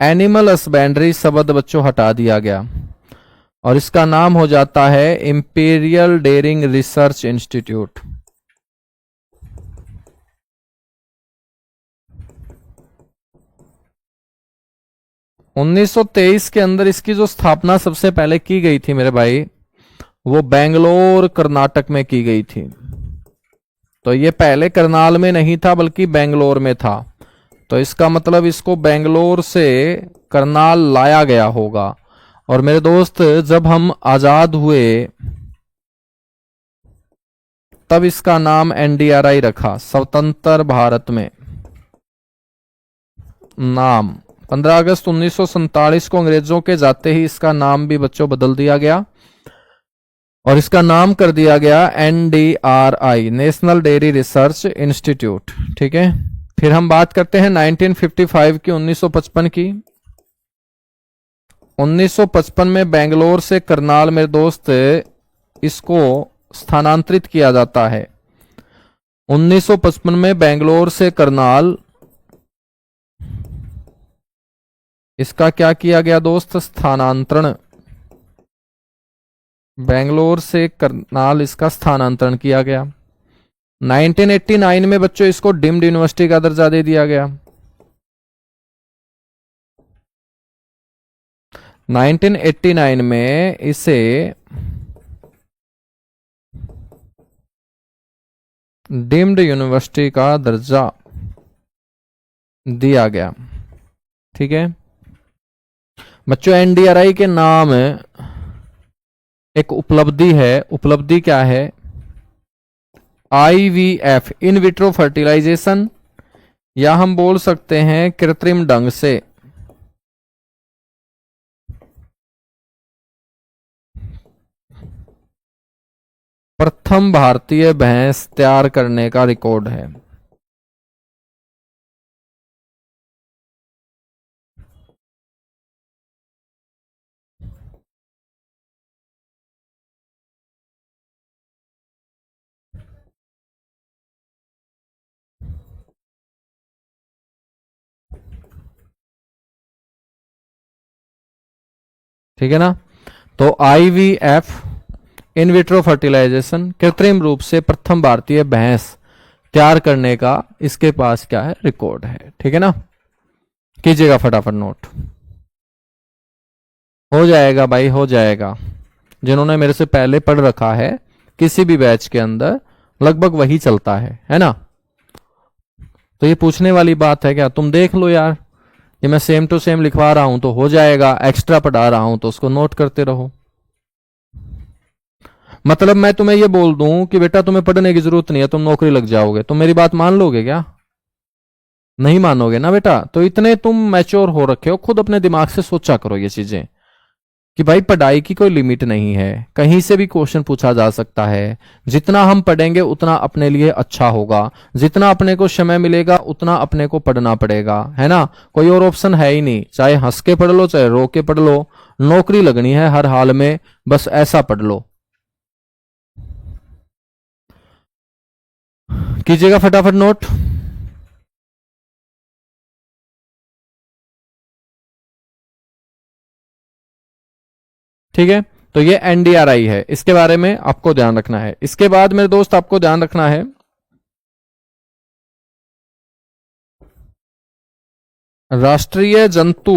Speaker 1: एनिमल हस्बेंड्री शब्द बच्चों हटा दिया गया और इसका नाम हो जाता है इंपीरियल डेयरिंग रिसर्च इंस्टीट्यूट। उन्नीस सौ तेईस के अंदर इसकी जो स्थापना सबसे पहले की गई थी मेरे भाई, वो बेंगलोर कर्नाटक में की गई थी। तो ये पहले करनाल में नहीं था बल्कि बेंगलोर में था, तो इसका मतलब इसको बेंगलोर से करनाल लाया गया होगा। और मेरे दोस्त जब हम आजाद हुए तब इसका नाम NDRI रखा, स्वतंत्र भारत में। नाम 15 अगस्त 1947 को अंग्रेजों के जाते ही इसका नाम भी बच्चों बदल दिया गया और इसका नाम कर दिया गया NDRI, national dairy research Institute. ठीक है, फिर हम बात करते हैं 1955 की, 1955 की। 1955 में बेंगलोर से करनाल मेरे दोस्त इसको स्थानांतरित किया जाता है। 1955 में बेंगलोर से करनाल इसका क्या किया गया दोस्त, स्थानांतरण। बेंगलोर से करनाल इसका स्थानांतरण किया गया। 1989 में बच्चों इसको डीम्ड यूनिवर्सिटी का दर्जा दे दिया गया। 1989 में इसे डीम्ड यूनिवर्सिटी का दर्जा दिया गया। ठीक है बच्चों, NDRI के नाम एक उपलब्धि है। उपलब्धि क्या है, IVF इन विट्रो फर्टिलाइजेशन, या हम बोल सकते हैं कृत्रिम ढंग से प्रथम भारतीय भैंस तैयार करने का रिकॉर्ड है। ठीक है ना। तो IVF इन विट्रो फर्टिलाइजेशन कृत्रिम रूप से प्रथम भारतीय भैंस तैयार करने का इसके पास क्या है, रिकॉर्ड है। ठीक है ना, कीजिएगा फटाफट नोट। हो जाएगा भाई, हो जाएगा। जिन्होंने मेरे से पहले पढ़ रखा है किसी भी बैच के अंदर लगभग वही चलता है ना। तो ये पूछने वाली बात है क्या, तुम देख लो यार, ये मैं सेम टू सेम लिखवा रहा हूं तो हो जाएगा, एक्स्ट्रा पढ़ा रहा हूं तो उसको नोट करते रहो। मतलब मैं तुम्हें ये बोल दूं कि बेटा तुम्हें पढ़ने की जरूरत नहीं है, तुम नौकरी लग जाओगे, तुम मेरी बात मान लोगे क्या? नहीं मानोगे ना बेटा। तो इतने तुम मैच्योर हो रखे हो, खुद अपने दिमाग से सोचा करो ये चीजें कि भाई पढ़ाई की कोई लिमिट नहीं है, कहीं से भी क्वेश्चन पूछा जा सकता है। जितना हम पढ़ेंगे उतना अपने लिए अच्छा होगा, जितना अपने को समय मिलेगा उतना अपने को पढ़ना पड़ेगा, है ना। कोई और ऑप्शन है ही नहीं, चाहे हंस के पढ़ लो चाहे रो के पढ़ लो, नौकरी लगनी है हर हाल में, बस ऐसा पढ़ लो। कीजिएगा फटाफट नोट। ठीक है, तो ये NDRI है, इसके बारे में आपको ध्यान रखना है। इसके बाद मेरे दोस्त आपको ध्यान रखना है राष्ट्रीय जंतु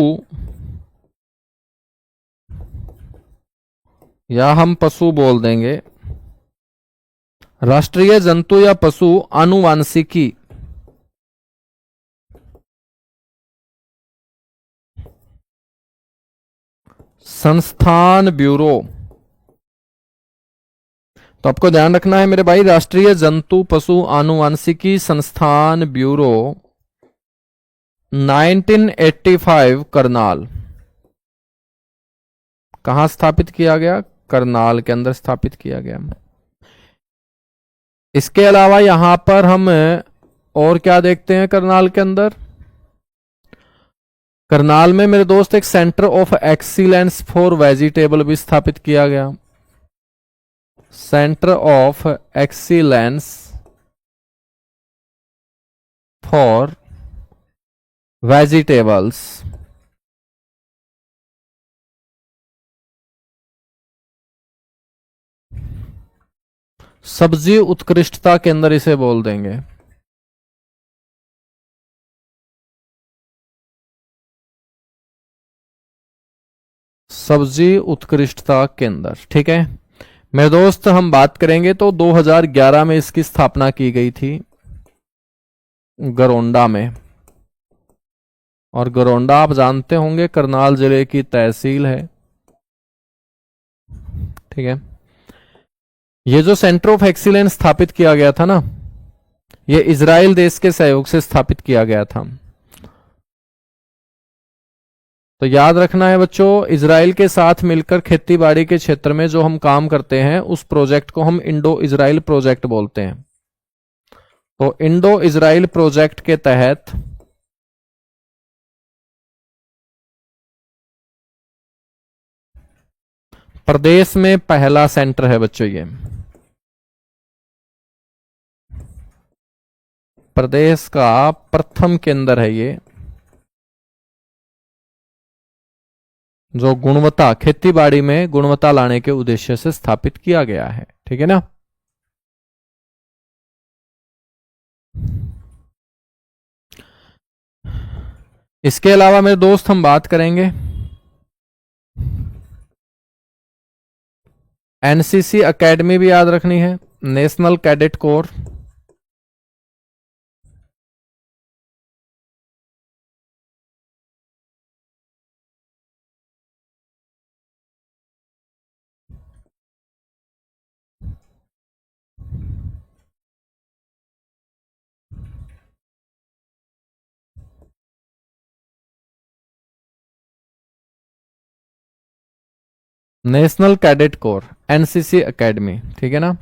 Speaker 1: या हम पशु बोल देंगे, राष्ट्रीय जंतु या पशु आनुवांशिकी संस्थान ब्यूरो। तो आपको ध्यान रखना है मेरे भाई, राष्ट्रीय जंतु पशु आनुवांशिकी संस्थान ब्यूरो 1985 करनाल। कहां स्थापित किया गया? करनाल के अंदर स्थापित किया गया। इसके अलावा यहां पर हम और क्या देखते हैं करनाल के अंदर? करनाल में मेरे दोस्त एक centre of excellence for vegetable भी स्थापित किया गया। Centre of excellence for vegetables. सब्जी उत्कृष्टता केंद्र इसे बोल देंगे। सब्जी उत्कृष्टता केंद्र। ठीक है मेरे दोस्त, हम बात करेंगे तो 2011 में इसकी स्थापना की गई थी गरोंडा में। और गरोंडा आप जानते होंगे करनाल जिले की तहसील है। ठीक है, ये जो सेंटर ऑफ एक्सीलेंस स्थापित किया गया था ना, ये इजराइल देश के सहयोग से स्थापित किया गया था। तो याद रखना है बच्चों, इजराइल के साथ मिलकर खेतीबाड़ी के क्षेत्र में जो हम काम करते हैं उस प्रोजेक्ट को हम इंडो इजराइल प्रोजेक्ट बोलते हैं। तो इंडो इजराइल प्रोजेक्ट के तहत प्रदेश में पहला सेंटर है बच्चों, ये प्रदेश का प्रथम केंद्र है ये, जो गुणवत्ता खेतीबाड़ी में गुणवत्ता लाने के उद्देश्य से स्थापित किया गया है। ठीक है ना। इसके अलावा मेरे दोस्त हम बात करेंगे NCC एकेडमी भी याद रखनी है, national cadet corps. National cadet corps, NCC academy, ठीक है ना।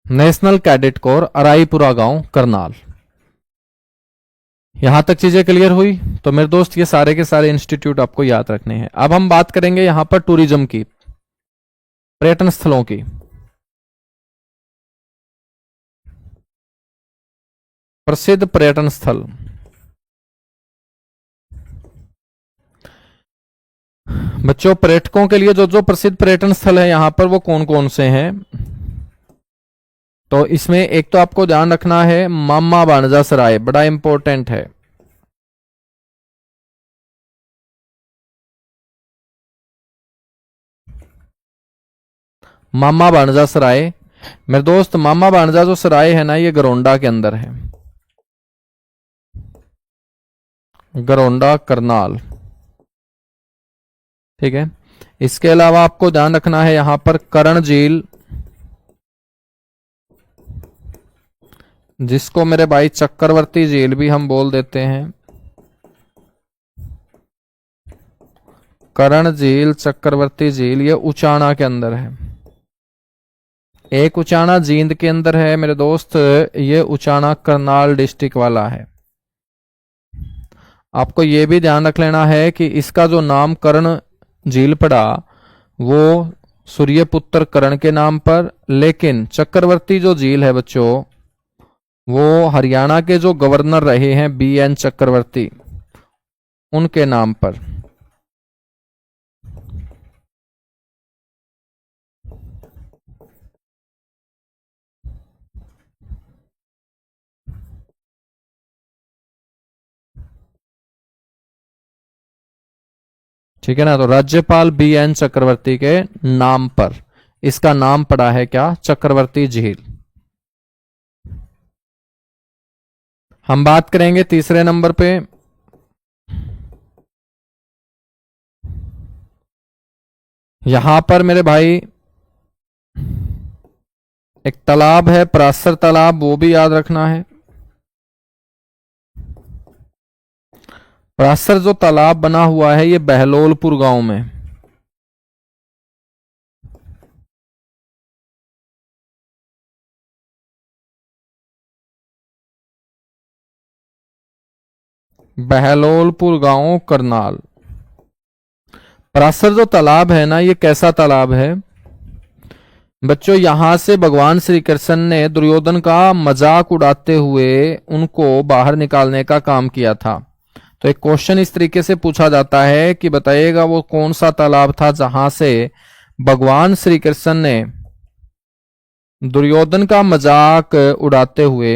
Speaker 1: नेशनल कैडेट कोर, अराईपुरा गांव, करनाल। यहां तक चीजें क्लियर हुई। तो मेरे दोस्त ये सारे के सारे इंस्टीट्यूट आपको याद रखने हैं। अब हम बात करेंगे यहां पर टूरिज्म की, पर्यटन स्थलों की। प्रसिद्ध पर्यटन स्थल, बच्चों पर्यटकों के लिए जो जो प्रसिद्ध पर्यटन स्थल है यहां पर वो कौन कौन से हैं। तो इसमें एक तो आपको ध्यान रखना है मामा बाणजा सराय, बड़ा इंपॉर्टेंट है। मामा बाणजा सराय, मेरे दोस्त मामा बाणजा जो सराय है ना ये गरोंडा के अंदर है, गरोंडा करनाल, ठीक है। इसके अलावा आपको ध्यान रखना है यहां पर करण झील, जिसको मेरे भाई चक्रवर्ती झील भी हम बोल देते हैं। करण झील, चक्रवर्ती झील, ये उचाना के अंदर है। एक उचाना जींद के अंदर है मेरे दोस्त, ये उचाना करनाल डिस्ट्रिक्ट वाला है। आपको ये भी ध्यान रख लेना है कि इसका जो नाम कर्ण झील पड़ा वो सूर्यपुत्र कर्ण के नाम पर, लेकिन चक्रवर्ती जो झील है बच्चों वो हरियाणा के जो गवर्नर रहे हैं BN चक्रवर्ती, उनके नाम पर। ठीक है ना, तो राज्यपाल BN चक्रवर्ती के नाम पर इसका नाम पड़ा है क्या, चक्रवर्ती झील। हम बात करेंगे तीसरे नंबर पे, यहां पर मेरे भाई एक तालाब है परासर तालाब, वो भी याद रखना है। परासर जो तालाब बना हुआ है ये बहलोलपुर गांव में, बहलोलपुर गांव करनाल। परासर जो तालाब है ना ये कैसा तालाब है बच्चों, यहां से भगवान श्री कृष्ण ने दुर्योधन का मजाक उड़ाते हुए उनको बाहर निकालने का काम किया था। तो एक क्वेश्चन इस तरीके से पूछा जाता है कि बताइएगा वो कौन सा तालाब था जहां से भगवान श्री कृष्ण ने दुर्योधन का मजाक उड़ाते हुए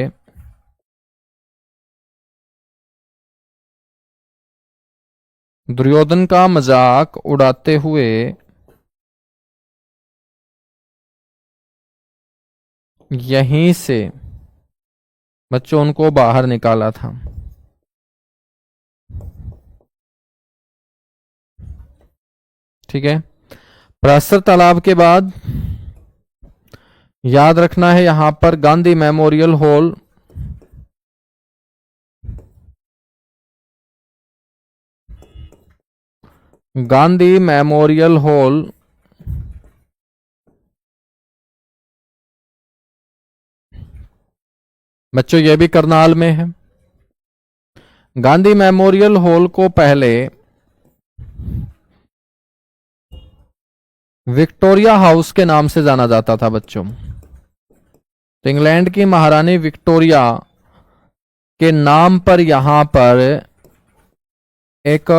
Speaker 1: दुर्योधन का मजाक उड़ाते हुए यहीं से बच्चों उनको बाहर निकाला था। ठीक है, परासर तालाब के बाद याद रखना है यहां पर Gandhi memorial hall, Gandhi memorial hall बच्चों ये भी करनाल में है। गांधी मेमोरियल हॉल को पहले विक्टोरिया हाउस के नाम से जाना जाता था बच्चों। तो इंग्लैंड की महारानी विक्टोरिया के नाम पर यहां पर एक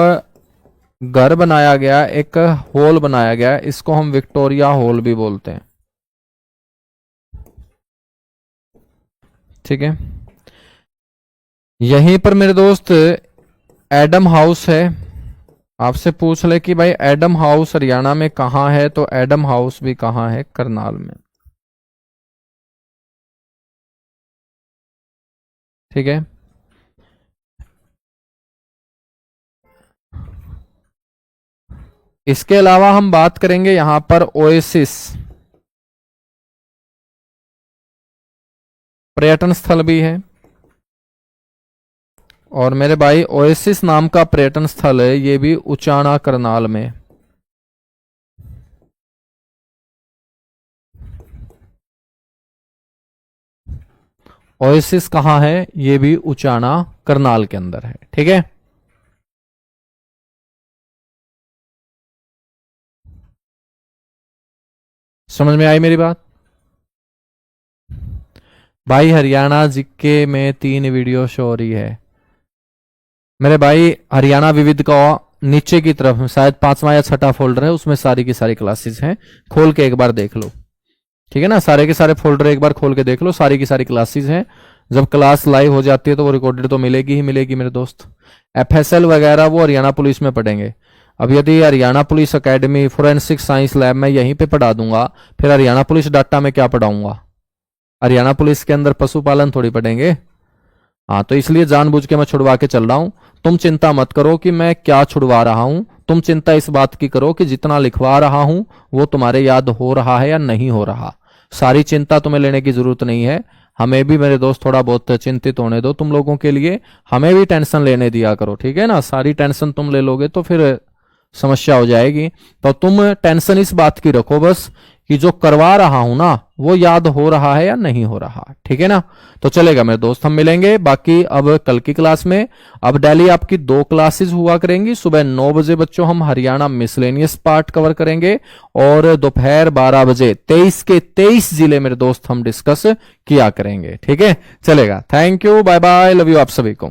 Speaker 1: घर बनाया गया, एक हॉल बनाया गया, इसको हम विक्टोरिया हॉल भी बोलते हैं। ठीक है, यहीं पर मेरे दोस्त एडम हाउस है। आपसे पूछ ले कि भाई एडम हाउस हरियाणा में कहां है, तो एडम हाउस भी कहां है, करनाल में। ठीक है, इसके अलावा हम बात करेंगे यहां पर ओएसिस, पर्यटन स्थल भी है। और मेरे भाई ओएसिस नाम का पर्यटन स्थल है, ये भी उचाना करनाल में। ओएसिस कहां है? ये भी उचाना करनाल के अंदर है। ठीक है, समझ में आई मेरी बात? भाई हरियाणा जीके में 3 वीडियो शो हो रही है मेरे भाई। हरियाणा विविध का नीचे की तरफ शायद 5वां या 6ठा फोल्डर है, उसमें सारी की सारी क्लासेस हैं। खोल के एक बार देख लो, ठीक है ना। सारे के सारे फोल्डर एक बार खोल के देख लो, सारी की सारी क्लासेस हैं। जब क्लास लाइव हो जाती है तो वो रिकॉर्डेड तो मिलेगी ही मिलेगी मेरे दोस्त। एफएसएल वगैरह वो हरियाणा पुलिस में पढ़ेंगे। अब यदि Haryana police academy forensic science lab में यहीं पे पढ़ा दूंगा, फिर हरियाणा पुलिस डाटा में क्या पढ़ाऊंगा? हरियाणा पुलिस के अंदर पशुपालन थोड़ी पढ़ेंगे। हाँ, तो इसलिए जानबूझ के मैं छुड़वा के चल रहा हूं। तुम चिंता मत करो कि मैं क्या छुड़वा रहा हूं, तुम चिंता इस बात की करो कि जितना लिखवा रहा हूं वो तुम्हारे याद हो रहा है या नहीं हो रहा। सारी चिंता तुम्हें लेने की जरूरत नहीं है। हमें भी मेरे दोस्त थोड़ा बहुत चिंतित होने दो तुम लोगों के लिए, हमें भी टेंशन लेने दिया करो, ठीक है ना। सारी टेंशन तुम ले लोगे तो फिर समस्या हो जाएगी। तो तुम टेंशन इस बात की रखो बस कि जो करवा रहा हूं ना वो याद हो रहा है या नहीं हो रहा, ठीक है ना। तो चलेगा मेरे दोस्त, हम मिलेंगे बाकी अब कल की क्लास में। अब डेली आपकी 2 क्लासेस हुआ करेंगी। सुबह 9 बजे बच्चों हम हरियाणा मिसलेनियस पार्ट कवर करेंगे और दोपहर 12 बजे 23 के 23 जिले मेरे दोस्त हम डिस्कस किया करेंगे, ठीक है। चलेगा, thank you, bye bye, love you आप सभी को।